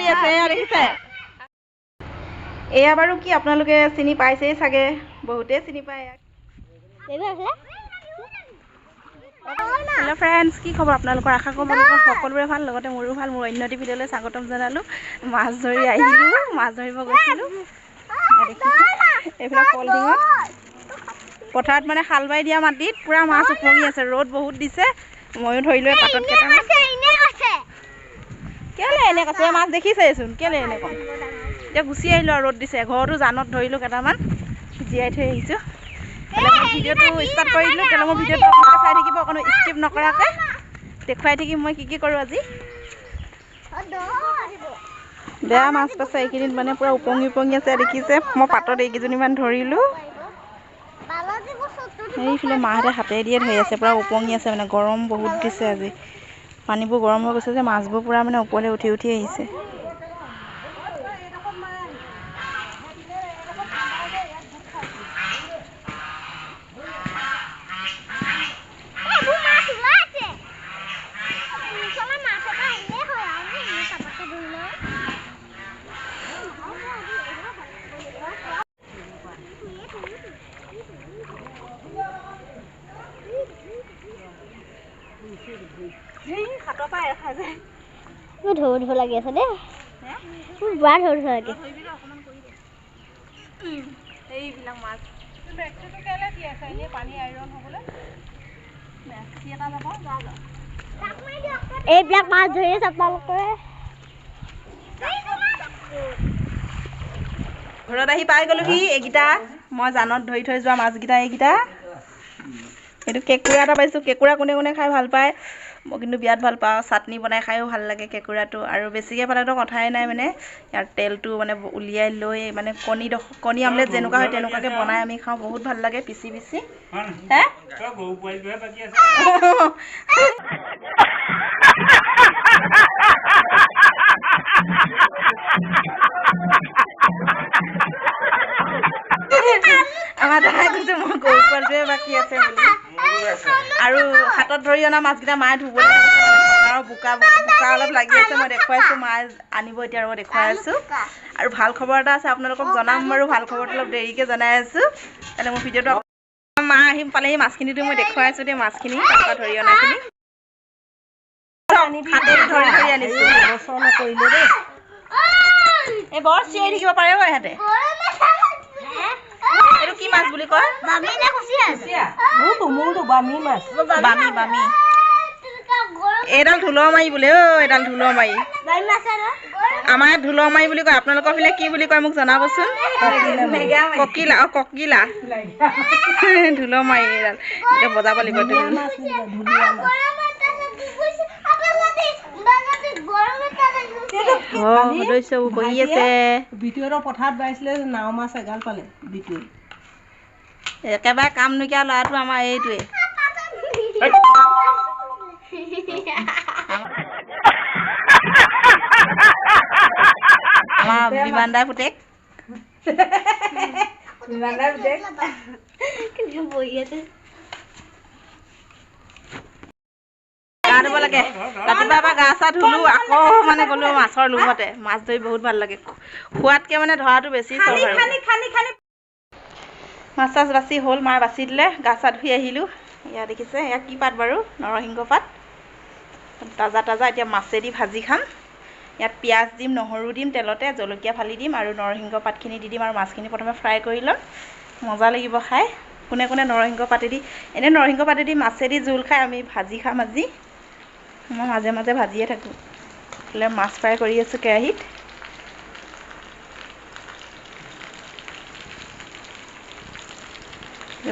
আছে দেখিছে এয়া বাৰু কি আপোনালোকে চিনি পাইছেই চাগে বহুতেই চিনি পায় হেল্ল' ফ্ৰেণ্ডছ কি খবৰ আপোনালোকৰ আশা কৰোঁ আপোনালোকৰ সকলোৰে ভাল লগতে মোৰো ভাল মোৰ অন্য এটি ভিডিঅ'লৈ স্বাগতম জনালোঁ মাছ ধৰি আহিলোঁ মাছ ধৰিব গৈছিলোঁ এইফালে পলিথিঙত পথাৰত মানে হাল বাই দিয়া মাটিত পুৰা মাছ উপঙি আছে ৰ'দ বহুত দিছে ময়ো ধৰিলোঁ পাতত কেইটামান কেলে এনে কৈছে মাছ দেখিছেচোন কেলে এনে কম এতিয়া গুচি আহিলোঁ আৰু ৰ'দ দিছে ঘৰতো জানত ধৰিলোঁ কেইটামান জীয়াই থৈ আহিছোঁ মই ভিডিঅ'টো ষ্টাৰ্ট কৰি দিলোঁ তেলে মোৰ ভিডিঅ'টো আপোনালোকে চাই থাকিব অকণো স্কিপ নকৰাকৈ দেখুৱাই থাকিম মই কি কৰোঁ আজি বেয়া মাছ পাইছে এইকেইদিন মানে পুৰা উপঙি আছে দেখিছে মই পাতত এইকেইজনীমান ধৰিলোঁ এইফালে মাহঁতে হাতেৰে দিয়ে ধৰি আছে পুৰা উপঙি আছে মানে গৰম বহুত দিছে আজি পানীবোৰ গৰম হৈ গৈছে যে মাছবোৰ পুৰা মানে ওপৰলৈ উঠি আহিছে ধৰি লাগি আছে দেই বৰ ধৰি লাগে এইবিলাক মাছ পানী আইৰণ হ'বলৈ এইবিলাক মাছ ধৰি আছে আপোনালোকে ঘৰত আহি পাই গ'লোহি এইকেইটা মই জানত ধৰি থৈ যোৱা মাছকেইটা এইকেইটা এইটো কেঁকুৰা এটা পাইছোঁ কেঁকুৰা কোনে খাই ভাল পায় মই কিন্তু বিৰাট ভাল পাওঁ চাটনি বনাই খায়ো ভাল লাগে কেঁকুৰাটো আৰু বেছিকৈ পালেতো কথাই নাই মানে ইয়াৰ তেলটো মানে উলিয়াই লৈ মানে কণী আমলেট যেনেকুৱা হয় তেনেকুৱাকৈ বনাই আমি খাওঁ বহুত ভাল লাগে পিচি হে আমাৰ দাদাই কৈছে মই গৰু পোৱালিটোৱে বাকী আছে বুলি আৰু হাতত ধৰি অনা মাছকেইটা মায়ে ধুব আৰু বোকা অলপ লাগি আছে মই দেখুৱাইছোঁ মায়ে আনিব এতিয়া আৰু দেখুৱাই আছোঁ আৰু ভাল খবৰ এটা আছে আপোনালোকক জনাম বাৰু ভাল খবৰটো অলপ দেৰিকৈ জনাই আছোঁ তেনে মোৰ ভিডিঅ'টো মা আহিম পালেহি মাছখিনিতো মই দেখুৱাই আছোঁ দেই মাছখিনি তাৰপৰা ধৰি অনাখিনি ধৰি আনিছোঁ এই বৰ চিঞৰি থাকিব পাৰে অ' ইহঁতে এইটো কি মাছ বুলি কয় বামি এইডাল ঢোলৰ মাৰি বোলে অ' এইডাল ঢোলৰ মাৰি আমাৰ ইয়াত ঢোলৰ মাৰি বুলি কয় আপোনালোকৰ ফালে কি বুলি কয় মোক জনাবচোন ককিলা ঢোলৰ মাৰি এইডাল এতিয়া বজাব লাগিব সদস্যবোৰ বহি আছে পথাৰত বাইছিলে নাও মাছ এগাল পালে একেবাৰে কাম নকৰা ল'ৰাটো আমাৰ এইটোৱে আমাৰ বিমানদাৰ পুতেক গা ধুব লাগে ৰাতিপুৱা এবাৰ গা চা ধুলো আকৌ মানে গ'লো মাছৰ লোভতে মাছ ধৰি বহুত ভাল লাগে খোৱাতকৈ মানে ধৰাটো বেছি মাছ চাছ বাচি হ'ল মায়ে বাচি দিলে গা চা ধুই আহিলোঁ এয়া দেখিছে এয়া কি পাত বাৰু নৰসিংহ পাত তাজা এতিয়া মাছেদি ভাজি খাম ইয়াত পিঁয়াজ দিম নহৰু দিম তেলতে জলকীয়া ফালি দিম আৰু নৰসিংহ পাতখিনি দি দিম আৰু মাছখিনি প্ৰথমে ফ্ৰাই কৰি ল'ম মজা লাগিব খাই কোনে নৰসিংহ পাতেদি এনেই নৰসিংহ পাতেদি মাছেদি জোল খাই আমি ভাজি খাম আজি মই মাজে মাজে ভাজিয়ে থাকোঁ এইফালে মাছ ফ্ৰাই কৰি আছোঁ কেৰাহীত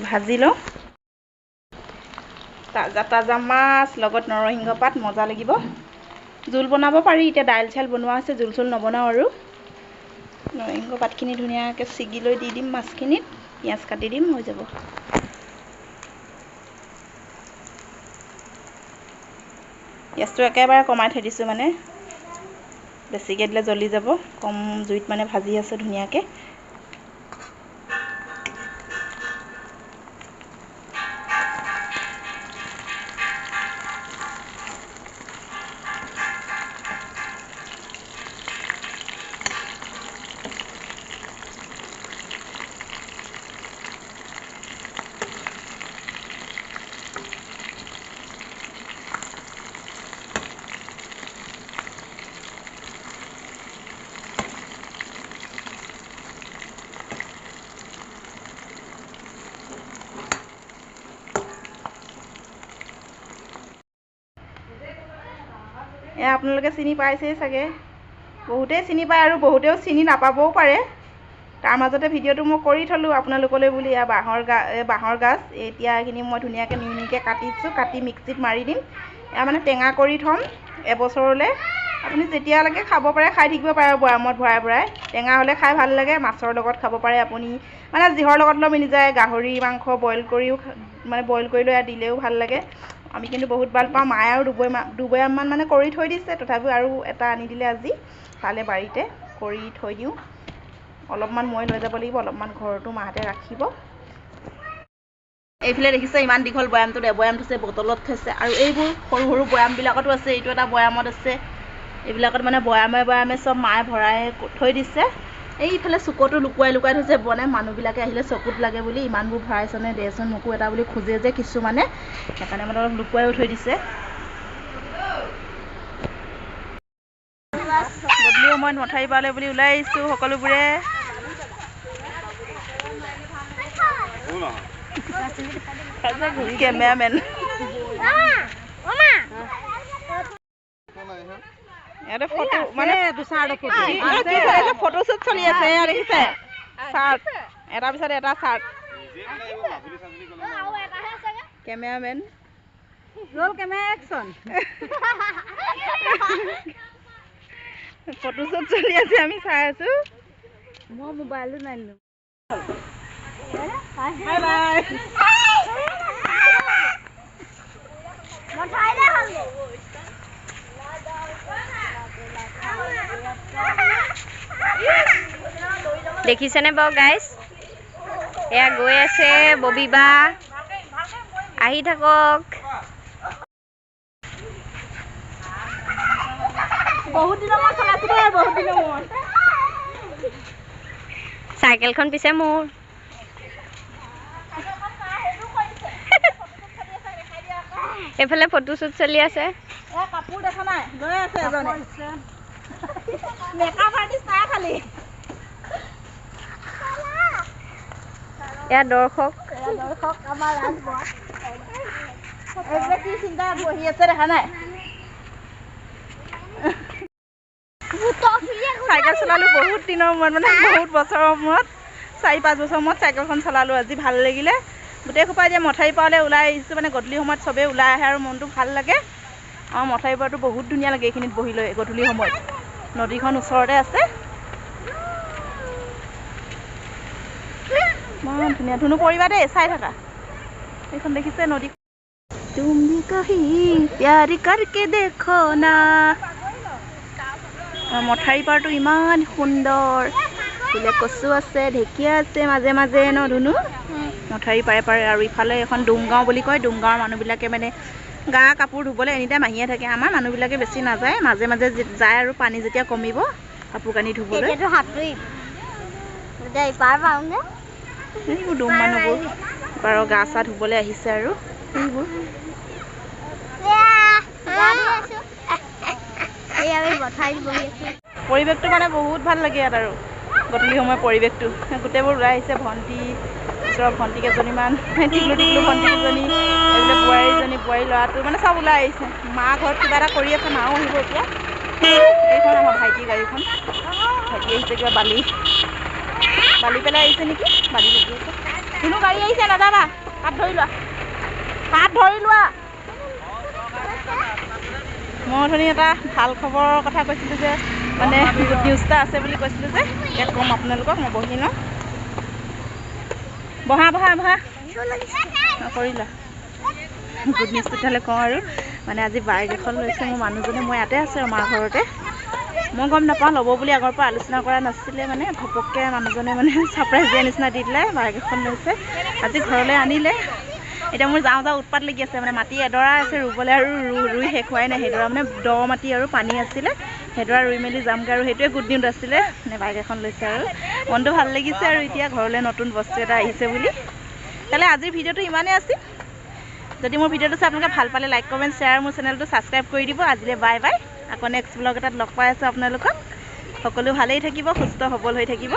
ভাজি লওঁ তাজা মাছ লগত নৰসিংহ পাত মজা লাগিব জোল বনাব পাৰি এতিয়া দাইল চাইল বনোৱা হৈছে জোল চোল নবনাওঁ আৰু নৰসিংহ পাতখিনি ধুনীয়াকৈ ছিগি লৈ দি দিম মাছখিনিত পিঁয়াজ কাটি দিম হৈ যাব পিঁয়াজটো একেবাৰে কমাই থৈ দিছোঁ মানে বেছিকৈ দিলে জ্বলি যাব কম জুইত মানে ভাজি আছোঁ ধুনীয়াকৈ আপোনালোকে চিনি পাইছেই চাগে, বহুতেই চিনি পায় আৰু বহুতেও চিনি নাপাবও পাৰে। তাৰ মাজতে ভিডিঅ'টো মই কৰি থ'লোঁ আপোনালোকলৈ বুলি। বাঁহৰ গাজ এতিয়া এইখিনি মই ধুনীয়াকৈ মিহিকৈ কাটিছোঁ, কাটি মিক্সিত মাৰি দিম। এয়া মানে টেঙা কৰি থ'ম এবছৰলৈ। আপুনি যেতিয়ালৈকে খাব পাৰে খাই থাকিব পাৰে বৈয়ামত ভৰাই ভৰাই। টেঙা হ'লে খাই ভাল লাগে, মাছৰ লগত খাব পাৰে আপুনি, মানে যিহৰ লগত লৈ মিলি যায়। গাহৰি মাংস বইল কৰিও মানে বইল কৰি লৈ দিলেও ভাল লাগে। আমি কিন্তু বহুত ভাল পাওঁ। মায়ে আৰু দুবৈয়ামমান মানে কৰি থৈ দিছে, তথাপিও আৰু এটা আনি দিলে আজি, পালে বাৰীতে কৰি থৈ দিওঁ। অলপমান মই লৈ যাব লাগিব, অলপমান ঘৰতো মাহঁতে ৰাখিব। এইফালে দেখিছে ইমান দীঘল বৈয়ামটোত এবৈয়াম থৈছে, বটলত থৈছে, আৰু এইবোৰ সৰু সৰু বৈয়ামবিলাকতো আছে। এইটো এটা বৈয়ামত আছে। এইবিলাকত মানে বৈয়ামে চব মায়ে ভৰাই থৈ দিছে। এইফালে চুকতো লুকুৱাই থৈছে, বনাই মানুহবিলাকে আহিলে চকুত লাগে বুলি। ইমানবোৰ ভৰাইছনে, দেচোন মোকো এটা বুলি খোজে যে কিছুমানে, সেইকাৰণে মানে অলপ লুকুৱাইও থৈ দিছে। গধূলি সময়ত মথাউৰি পাৰলৈ বুলি ওলাই আহিছোঁ সকলোবোৰে। কেমেৰামেন ইয়াতে ফটো মানে ফটোশ্বুট চলি আছে। দেখিছে চাৰ্ট এটাৰ পিছত এটা চাৰ্ট। কেমেৰামেন ফটোশ্বুট চলি আছে, আমি চাই আছো। মই মোবাইলটো নানিলো। দেখিছেনে বাৰু গাইজ, এয়া গৈ আছে ববিবা, আহি থাকক। বহুত দিনৰ মূৰত চলাইছো দেই, বহুত দিনৰ মূৰত। চাইকেলখন পিছে মোৰ। এইফালে ফটোশ্বুট চলি আছে। কাপোৰ দেখা নাই, গৈ আছে এজনে মেকআপ আৰ্টিষ্ট নাই খালি। এয়া দৰ্শক আমাৰ কি চিন্তা বহি আছে দেখা নাই। চাইকেল চলালোঁ বহুত দিনৰ মূৰত, মানে বহুত বছৰৰ মূৰত, 4-5 বছৰৰ মূৰত চাইকেলখন চলালোঁ। আজি ভাল লাগিলে। গোটেই সোপা এতিয়া মথাউৰি পাৰলৈ ওলাই আহিছোঁ, মানে গধূলি সময়ত চবেই ওলাই আহে আৰু মনটো ভাল লাগে। আমাৰ মথাউৰি পাৰটো বহুত ধুনীয়া লাগে এইখিনিত বহি লৈ গধূলি সময়ত। নদীখন ওচৰতে আছে, ইমান ধুনীয়া। ধুনু পৰিবা দেই, চাই থাকা। এইখন দেখিছে নদী। তুমি কহি প্যাৰি কৰকে দেখো না। মথাউৰি পাৰটো ইমান সুন্দৰ। বোলে কচু আছে, ঢেকীয়া আছে মাজে মাজে ন ধুনু, মথাউৰি পাৰে পাৰে। আৰু ইফালে এখন ডুমগাঁও বুলি কয়। ডুমগাঁৱৰ মানুহবিলাকে মানে গা কাপোৰ ধুবলৈ এনিটাইম আহিয়ে থাকে। আমাৰ মানুহবিলাকে বেছি নাযায়, মাজে মাজে যায় আৰু পানী যেতিয়া কমিব কাপোৰ কানি ধুবলৈ। এইবোৰ ডুম মানুহবোৰ বাৰু গা চা ধুবলৈ আহিছে আৰু এইবোৰ। পৰিৱেশটো মানে বহুত ভাল লাগে ইয়াত। আৰু গধূলি সময়ৰ পৰিৱেশটো গোটেইবোৰ ওলাই আহিছে। ভণ্টি ওচৰৰ ভণ্টি কেইজনীমান, টিকলু ভণ্টি কেইজনী, এইবিলাক বোৱাৰীজনী, বোৱাৰী ল'ৰাটো, মানে চব ওলাই আহিছে। মা ঘৰত কিবা এটা কৰি আছে, মাও আহিব এতিয়া। এইখন আমাৰ ভাইটিৰ গাড়ীখন, ভাইটি আহিছে কিবা বালি পেলাই আহিছে নেকি, বালি লাগি আছে। কোনো গাড়ী আহিছে, নাযাবা, হাত ধৰি লোৱা, হাত ধৰি লোৱা। মই অথনি এটা ভাল খবৰৰ কথা কৈছিলোঁ যে, মানে গুড নিউজ এটা আছে বুলি কৈছিলোঁ যে, ইয়াত ক'ম আপোনালোকক। মই বহি লওঁ, বহা কৰি লোৱা। গুড নিউজটো তেতিয়াহ'লে কওঁ আৰু, মানে আজি বাইক এখন লৈছে মোৰ মানুহজনে। মই ইয়াতে আছোঁ আৰু মাৰ ঘৰতে। মই গম নাপাওঁ, ল'ব বুলি আগৰ পৰা আলোচনা কৰা নাছিলে। মানে ঘপককৈ মানুহজনে মানে ছাৰপ্ৰাইজ দিয়া নিচিনা দি দিলে, বাইক এখন লৈছে। আজি ঘৰলৈ আনিলে। এতিয়া মোৰ যাওঁ উৎপাত লাগি আছে। মানে মাটি এডৰা আছে ৰুবলৈ, আৰু ৰুই শেষ হোৱাই নাই। সেইডৰা মানে দ মাটি আৰু পানী আছিলে, সেইডৰা ৰুই মেলি যামগৈ। আৰু সেইটোৱে গুড নিউজ আছিলে, মানে বাইক এখন লৈছে আৰু মনটো ভাল লাগিছে। আৰু এতিয়া ঘৰলৈ নতুন বস্তু এটা আহিছে বুলি। তেতিয়াহ'লে আজিৰ ভিডিঅ'টো ইমানেই আছিল। যদি মোৰ ভিডিঅ'টো চাই আপোনালোকে ভাল পালে লাইক কমেণ্ট শ্বেয়াৰ, মোৰ চেনেলটো ছাবস্ক্ৰাইব কৰি দিব। আজিলৈ বাই বাই। আকৌ নেক্সট ব্লগ এটাত লগ পাই আছোঁ আপোনালোকক। সকলো ভালেই থাকিব, সুস্থ সবল হৈ থাকিব।